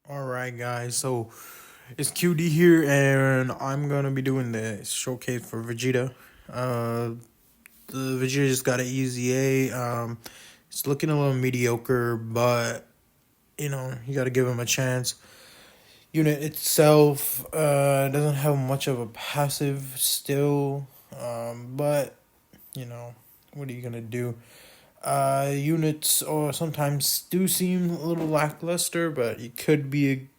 Alright, guys, so it's QD here, and I'm gonna be doing the showcase for Vegeta. Uh, the Vegeta just got an EZA. It's looking a little mediocre, but you gotta give him a chance. Unit itself doesn't have much of a passive still, but you know, what are you gonna do? Units or sometimes do seem a little lackluster, but it could be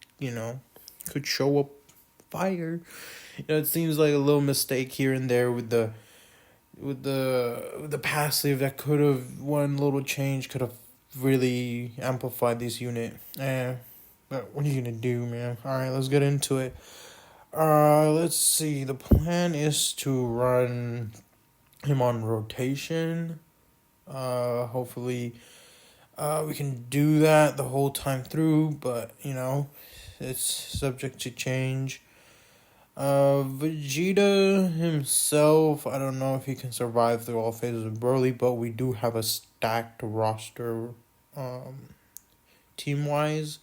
could show up fire. It seems like a little mistake here and there with the passive that could have one little change could have really amplified this unit. But what are you gonna do, man? All right, let's get into it. Let's see. The plan is to run him on rotation. Hopefully, we can do that the whole time through, but it's subject to change. Vegeta himself, I don't know if he can survive through all phases of Broly, but we do have a stacked roster, team wise.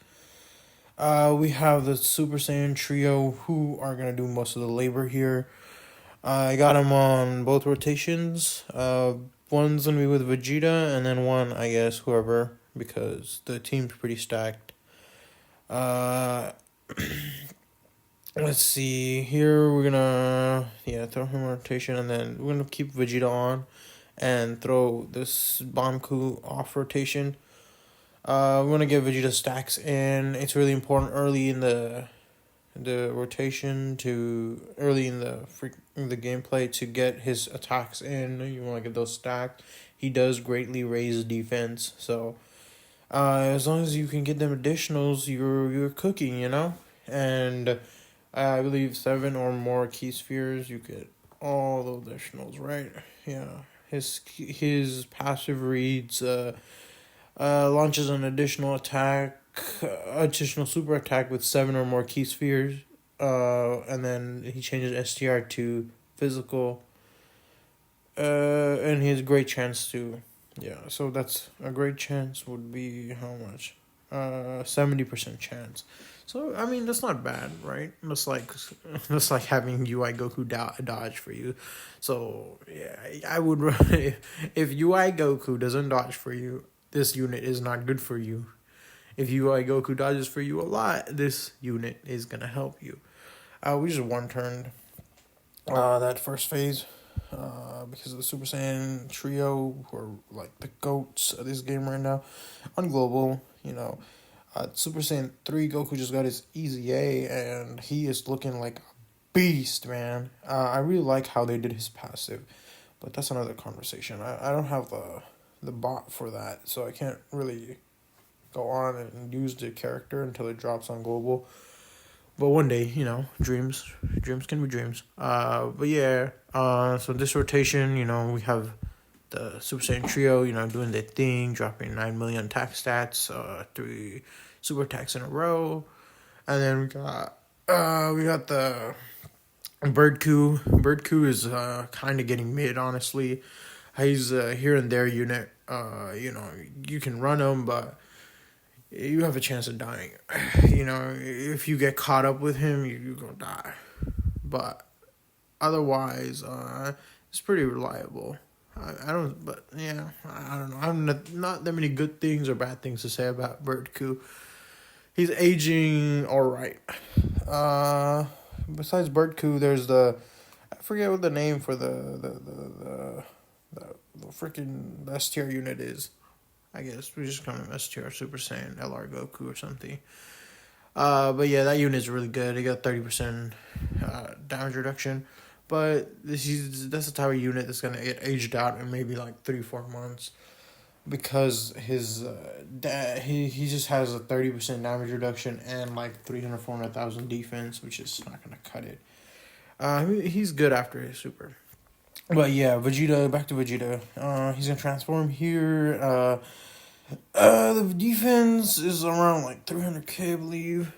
We have the Super Saiyan trio who are gonna do most of the labor here. I got him on both rotations. One's gonna be with Vegeta, and then one, I guess, whoever, because the team's pretty stacked. Uh, let's see. Here we're gonna throw him on rotation, and then we're gonna keep Vegeta on, and throw this Banku off rotation. We're gonna get Vegeta stacks in. It's really important early in the rotation to early in the gameplay to get his attacks in. You want to get those stacked. He does greatly raise defense, so as long as you can get them additionals, you're cooking, And I believe 7 or more key spheres, you get all the additionals, right? Yeah. His passive reads launches an additional super attack with 7 or more key spheres. And then he changes STR to physical. And he has a great chance to, so that's a great chance would be how much? 70% chance. So I mean that's not bad, right? That's like having UI Goku dodge for you. So yeah, I would if UI Goku doesn't dodge for you, this unit is not good for you. If UI Goku dodges for you a lot, this unit is gonna help you. We just one turned that first phase because of the Super Saiyan trio, who are like the goats of this game right now. On global, Super Saiyan 3 Goku just got his EZA, and he is looking like a beast, man. I really like how they did his passive, but that's another conversation. I don't have the bot for that, so I can't really go on and use the character until it drops on global. But one day, dreams can be dreams. But yeah, so this rotation, we have the Super Saiyan trio, doing their thing, dropping 9 million attack stats, 3 super attacks in a row. And then we got the Bird Coup. Bird Coup is kind of getting mid, honestly. He's a here and there unit. You can run him, but you have a chance of dying. If you get caught up with him, you're gonna die. But otherwise, it's pretty reliable. I don't, but yeah, I don't know. I'm not that many good things or bad things to say about Bird Coup. He's aging all right. Besides Bird Coup, there's I forget what the name for the freaking STR unit is. I guess we just call him STR Super Saiyan LR Goku or something. But yeah, that unit is really good. He got 30% damage reduction. But that's the type of unit that's gonna get aged out in maybe like 3-4 months, because his he just has a 30% damage reduction and like 300,000-400,000 defense, which is not gonna cut it. He's good after his super. But yeah, Vegeta, back to Vegeta. He's gonna transform here. The defense is around like 300k, I believe.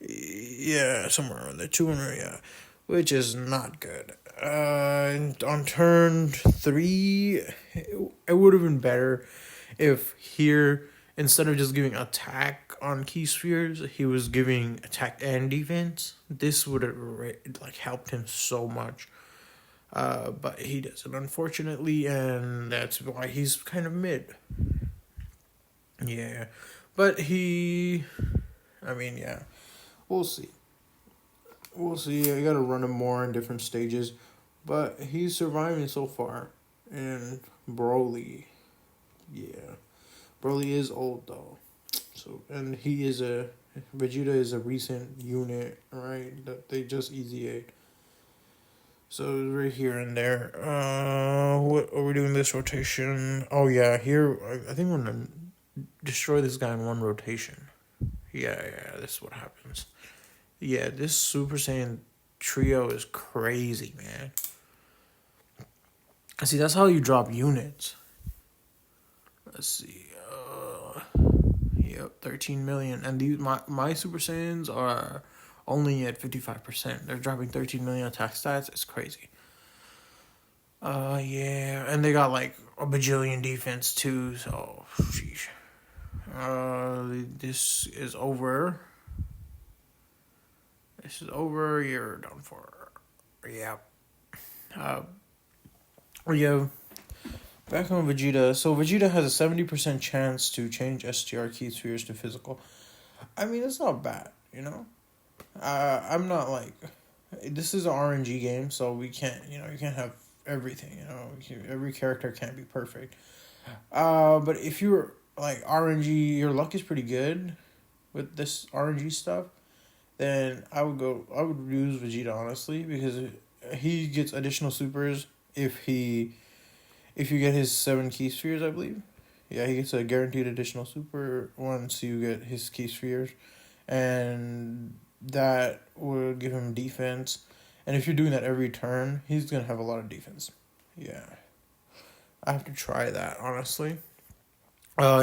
Yeah, somewhere around there, 200, yeah, which is not good. On turn 3, it would have been better if here instead of just giving attack on key spheres, he was giving attack and defense. This would have like helped him so much. But he doesn't, unfortunately, and that's why he's kind of mid. Yeah, but I mean, yeah, we'll see. We'll see. I gotta run him more in different stages, but he's surviving so far. And Broly, yeah, Broly is old though, so and Vegeta is a recent unit, right? That they just EZA'd. So right here and there. What are we doing this rotation? Oh yeah, here I think we're gonna destroy this guy in one rotation. Yeah, this is what happens. Yeah, this Super Saiyan trio is crazy, man. See, that's how you drop units. Let's see. Yep, 13 million, and these my Super Saiyans are only at 55%. They're dropping 13 million attack stats. It's crazy. Yeah, and they got like a bajillion defense too. So, sheesh. This is over. This is over. You're done for. Yeah. Yeah. Back on Vegeta. So Vegeta has a 70% chance to change STR key spheres to physical. I mean, it's not bad, you know? I'm not like... This is an RNG game, so we can't, you can't have everything, every character can't be perfect. But if you're like RNG, your luck is pretty good with this RNG stuff, then I would use Vegeta, honestly, because he gets additional supers if you get his 7 key spheres, I believe. Yeah, he gets a guaranteed additional super once you get his key spheres, and that will give him defense. And if you're doing that every turn, he's gonna have a lot of defense. Yeah, I have to try that, honestly.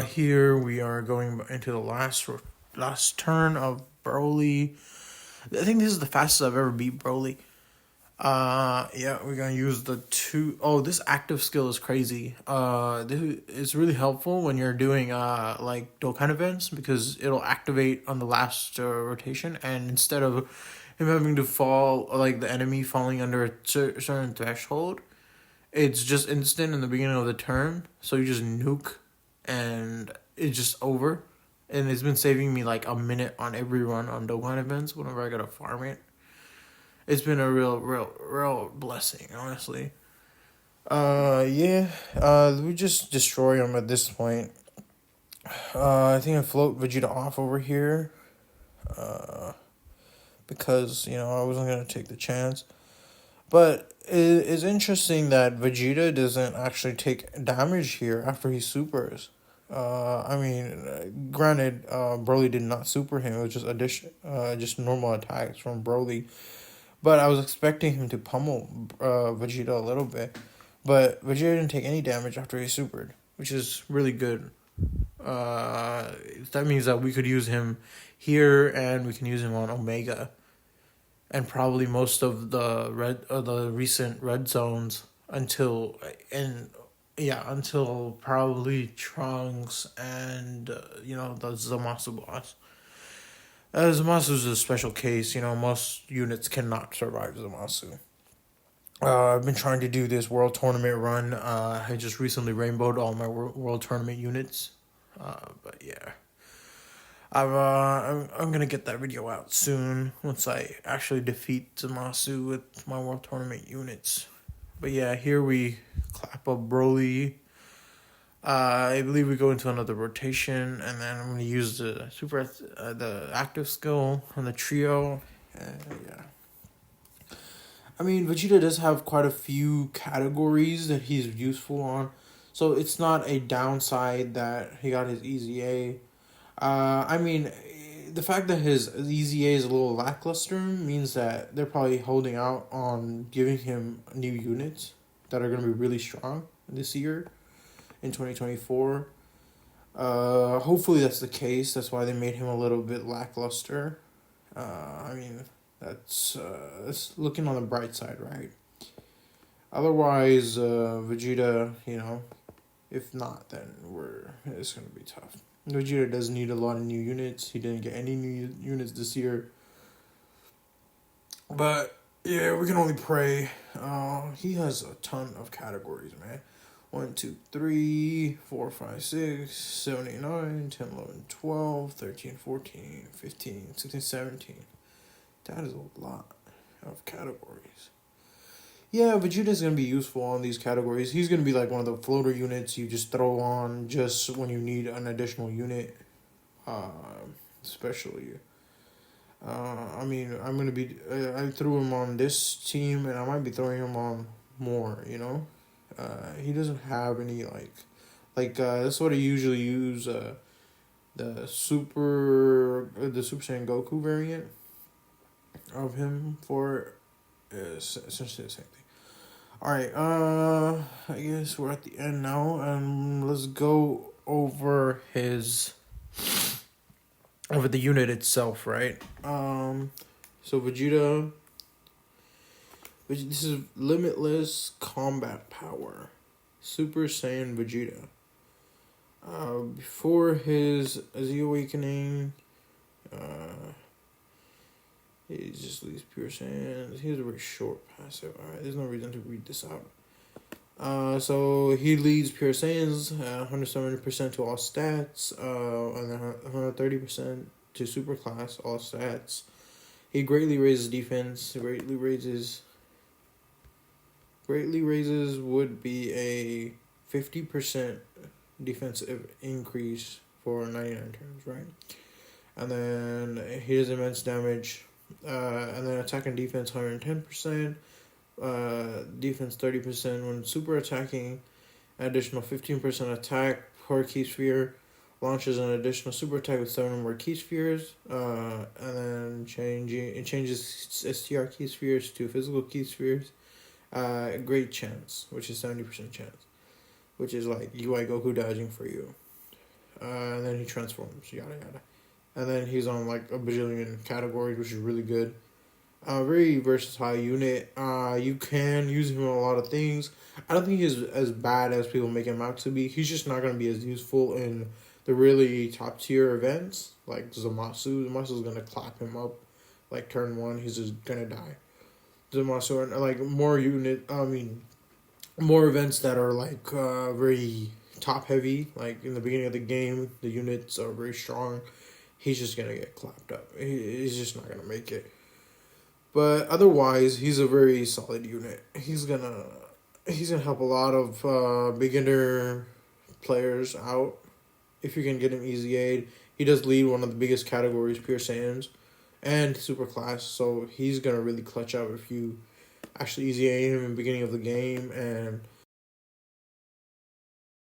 Here we are going into the last turn of Broly. I think this is the fastest I've ever beat Broly. Yeah, we're gonna use the two. Oh, this active skill is crazy. This is really helpful when you're doing like Dokkan events, because it'll activate on the last rotation, and instead of him having to fall, like the enemy falling under a certain threshold, it's just instant in the beginning of the turn. So you just nuke, and it's just over. And it's been saving me like a minute on every run on Dokkan events whenever I gotta farm it. It's been a real blessing, honestly. Yeah. We just destroy him at this point. I think I float Vegeta off over here. Because, I wasn't gonna take the chance. But it's interesting that Vegeta doesn't actually take damage here after he supers. I mean, granted, Broly did not super him. It was just normal attacks from Broly. But I was expecting him to pummel Vegeta a little bit. But Vegeta didn't take any damage after he supered, which is really good. That means that we could use him here, and we can use him on Omega, and probably most of the recent red zones until probably Trunks and the Zamasu boss. Zamasu is a special case. Most units cannot survive Zamasu. I've been trying to do this world tournament run. I just recently rainbowed all my world tournament units. But yeah, I'm gonna get that video out soon once I actually defeat Zamasu with my world tournament units. But yeah, here we clap up Broly. I believe we go into another rotation, and then I'm going to use the active skill on the trio. Yeah. I mean, Vegeta does have quite a few categories that he's useful on, so it's not a downside that he got his EZA. I mean, the fact that his EZA is a little lackluster means that they're probably holding out on giving him new units that are going to be really strong this year. In 2024. Hopefully that's the case. That's why they made him a little bit lackluster. I mean, that's looking on the bright side, right? Otherwise, Vegeta, if not, then it's gonna be tough. Vegeta does need a lot of new units. He didn't get any new units this year. But yeah, we can only pray. He has a ton of categories, man. 1, 2, 3, 4, 5, 6, 7, 8, 9, 10, 11, 12, 13, 14, 15, 16, 17. That is a lot of categories. Yeah, Vegeta's going to be useful on these categories. He's going to be like one of the floater units you just throw on just when you need an additional unit. Especially. I mean, I'm going to be... I threw him on this team, and I might be throwing him on more, you know? He doesn't have any, that's what I usually use, the Super Saiyan Goku variant of him for. Is essentially the same thing. Alright, I guess we're at the end now, and let's go over the unit itself, right? So Vegeta, this is limitless combat power, Super Saiyan Vegeta. Before his EZA awakening, he just leaves pure Saiyans. He has a very short passive. Alright, there's no reason to read this out. So he leads pure Saiyans, 170% to all stats, and then 130% to super class, all stats. He greatly raises defense, greatly raises would be a 50% defensive increase for 99 turns, right? And then he does immense damage, and then attack and defense 110%, defense 30% when super attacking, additional 15% attack per key sphere, launches an additional super attack with 7 or more key spheres, and then changes STR key spheres to physical key spheres. Great chance, which is 70% chance, which is like UI Goku dodging for you. And then he transforms, yada yada. And then he's on like a bajillion categories, which is really good. Very versatile unit. You can use him in a lot of things. I don't think he's as bad as people make him out to be. He's just not going to be as useful in the really top tier events like Zamasu. Zamasu's going to clap him up like turn 1. He's just going to die. Zamasu, and like more events that are like very top heavy. Like in the beginning of the game, the units are very strong. He's just going to get clapped up. He's just not going to make it. But otherwise, he's a very solid unit. He's gonna help a lot of beginner players out if you can get him easy aid. He does lead one of the biggest categories, pure Saiyans, and super class. So he's gonna really clutch out if you actually easy aid him in the beginning of the game and